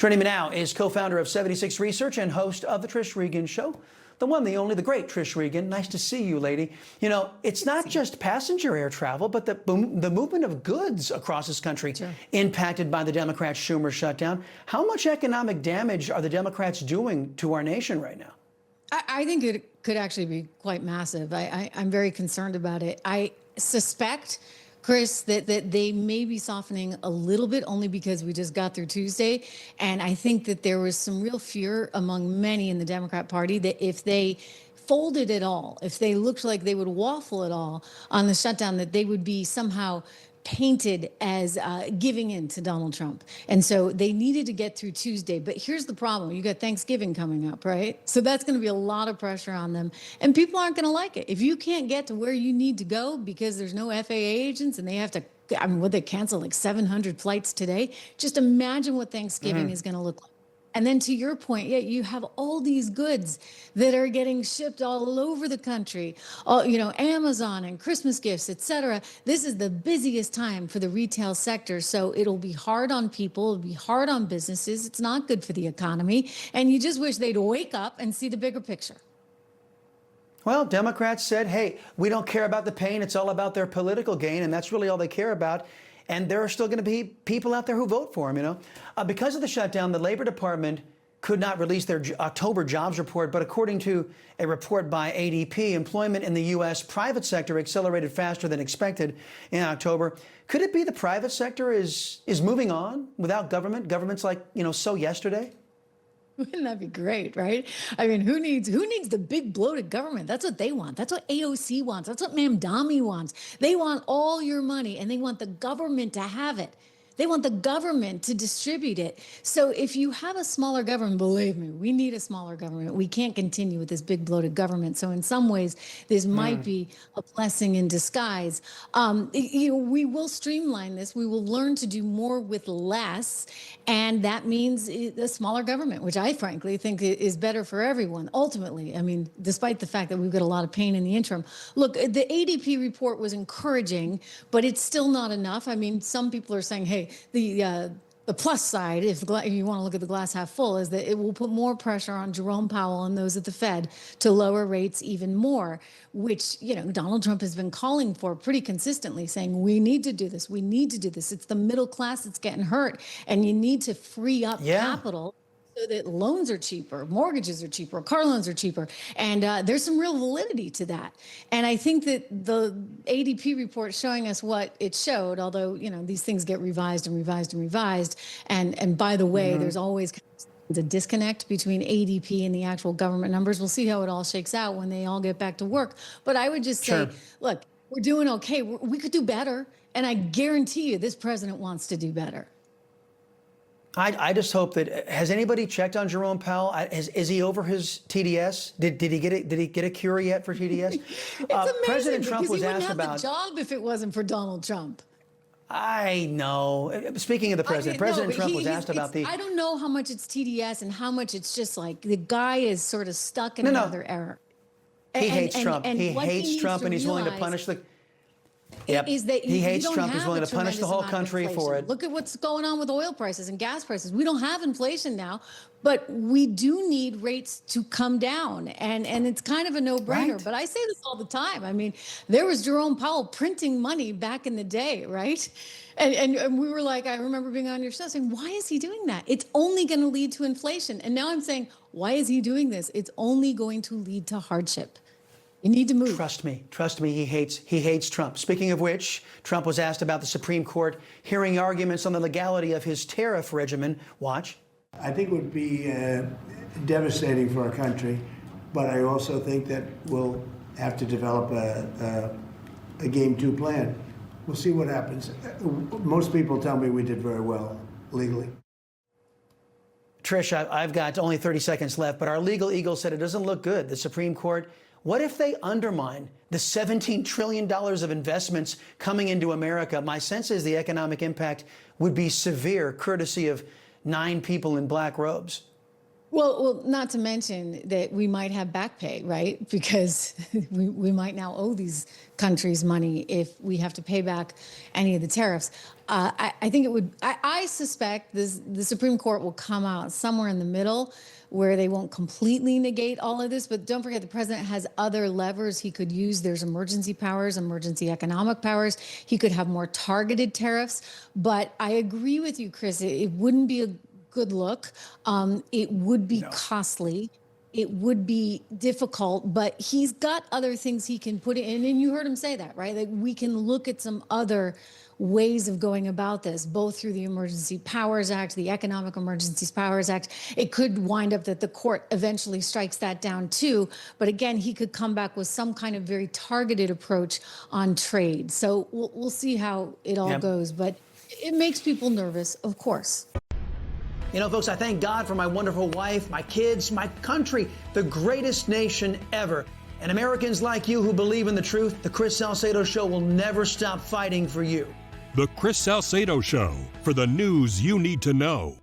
Joining me now is co-founder of 76 Research and host of the Trish Regan Show, the one, the only, the great Trish Regan. Nice to see you, lady. You know, it's not just passenger air travel, but the movement of goods across this country impacted by the Democrats' Schumer shutdown. How much economic damage are the Democrats doing to our nation right now? I think it could actually be quite massive. I'm very concerned about it. I suspect, Chris, that they may be softening a little bit only because we just got through Tuesday. And I think that there was some real fear among many in the Democrat Party that if they folded at all, if they looked like they would waffle at all on the shutdown, that they would be somehow painted as giving in to Donald Trump. And so they needed to get through Tuesday. But here's the problem. You got Thanksgiving coming up, right? So that's going to be a lot of pressure on them. And people aren't going to like it. If you can't get to where you need to go because there's no FAA agents and they have to, I mean, would they cancel like 700 flights today? Just imagine what Thanksgiving is going to look like. And then to your point, yeah, you have all these goods that are getting shipped all over the country, all, you know, Amazon and Christmas gifts, et cetera. This is the busiest time for the retail sector. So it'll be hard on people. It'll be hard on businesses. It's not good for the economy. And you just wish they'd wake up and see the bigger picture. Well, Democrats said, hey, we don't care about the pain. It's all about their political gain. And that's really all they care about. And there are still going to be people out there who vote for him, you know. Because of the shutdown, the Labor Department could not release their October jobs report. But according to a report by ADP, employment in the U.S. private sector accelerated faster than expected in October. Could it be the private sector is moving on without government? Government's like, you know, so yesterday? Wouldn't that be great, right? I mean, who needs the big bloated government? That's what they want. That's what AOC wants. That's what Ma'am Dami wants. They want all your money and they want the government to have it. They want the government to distribute it. So if you have a smaller government, believe me, we need a smaller government. We can't continue with this big bloated government. So in some ways, this might be a blessing in disguise. You know, we will streamline this. We will learn to do more with less. And that means a smaller government, which I frankly think is better for everyone. Ultimately, I mean, despite the fact that we've got a lot of pain in the interim. Look, the ADP report was encouraging, but it's still not enough. I mean, some people are saying, hey, the plus side, if you want to look at the glass half full, is that it will put more pressure on Jerome Powell and those at the Fed to lower rates even more, which, you know, Donald Trump has been calling for pretty consistently, saying we need to do this. We need to do this. It's the middle class that's getting hurt, and you need to free up capital so that loans are cheaper, mortgages are cheaper, car loans are cheaper. And there's some real validity to that. And I think that the ADP report showing us what it showed, although, you know, these things get revised and revised and revised. And by the way, there's always a disconnect between ADP and the actual government numbers. We'll see how it all shakes out when they all get back to work. But I would just say, look, we're doing okay. We could do better. And I guarantee you this president wants to do better. I just hope that, has anybody checked on Jerome Powell? Is he over his TDS? Did he get a cure yet for TDS? It's amazing, President Trump was asked about the job if it wasn't for Donald Trump. I know. Speaking of the president, President Trump was asked about the. I don't know how much it's TDS and how much it's just like the guy is sort of stuck in another era. He hates Trump. He hates Trump, and he's willing to punish the. Is that he hates Trump. He's willing to punish the whole country for it. Look at what's going on with oil prices and gas prices. We don't have inflation now, but we do need rates to come down. And it's kind of a no-brainer. Right. But I say this all the time. I mean, there was Jerome Powell printing money back in the day, right? And we were like, I remember being on your show saying, why is he doing that? It's only going to lead to inflation. And now I'm saying, why is he doing this? It's only going to lead to hardship. You need to move. Trust me, he hates Trump. Speaking of which, Trump was asked about the Supreme Court hearing arguments on the legality of his tariff regimen. Watch. I think it would be devastating for our country, but I also think that we'll have to develop a Game 2 plan. We'll see what happens. Most people tell me we did very well legally. Trish, I've got only 30 seconds left, but our legal eagle said it doesn't look good. The Supreme Court. What if they undermine the $17 trillion of investments coming into America? My sense is the economic impact would be severe, courtesy of 9 people in black robes. Well, not to mention that we might have back pay, right? Because we might now owe these countries money if we have to pay back any of the tariffs. I think it would, I suspect the Supreme Court will come out somewhere in the middle where they won't completely negate all of this. But don't forget, the president has other levers he could use. There's emergency powers, emergency economic powers. He could have more targeted tariffs. But I agree with you, Chris. It wouldn't be a good look. It would be costly. It would be difficult, but he's got other things he can put in. And you heard him say that, right? Like we can look at some other ways of going about this, both through the Emergency Powers Act, the Economic Emergencies Powers Act. It could wind up that the court eventually strikes that down too. But again, he could come back with some kind of very targeted approach on trade. So we'll see how it all goes. But it makes people nervous, of course. You know, folks, I thank God for my wonderful wife, my kids, my country, the greatest nation ever. And Americans like you who believe in the truth, the Chris Salcedo Show will never stop fighting for you. The Chris Salcedo Show, for the news you need to know.